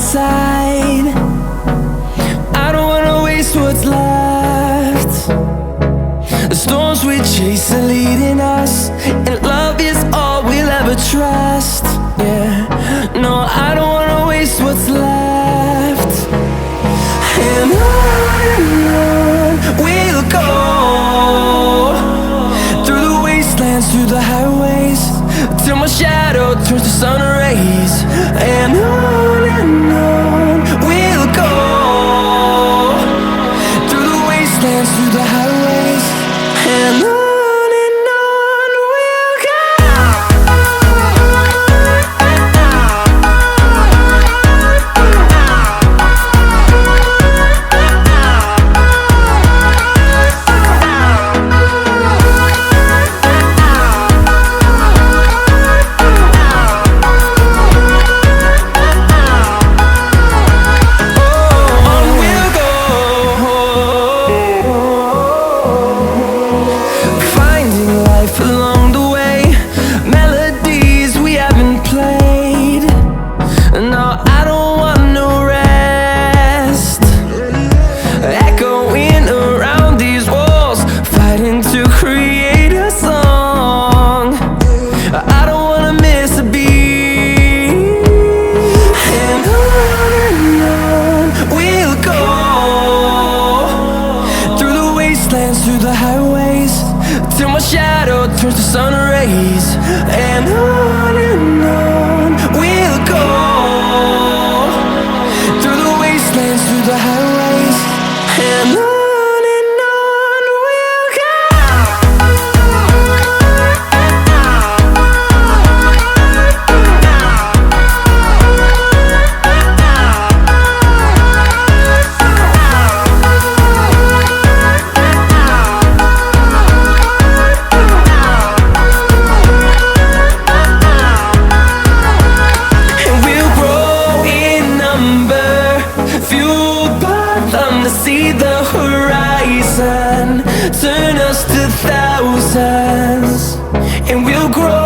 inside. I don't wanna waste what's left. The storms we chase are leading us, and love is all we'll ever trust. Yeah, no, I don't wanna waste what's left. And on we'll go, through the wastelands, through the highways, till my shadow turns to sun rays. And on we'll go, through the wastelands, through the highways, and on. Through the highways, till my shadow turns to sun rays. And on we'll go, through the wastelands, through the highways, and on. See the horizon turn us to thousands, and we'll grow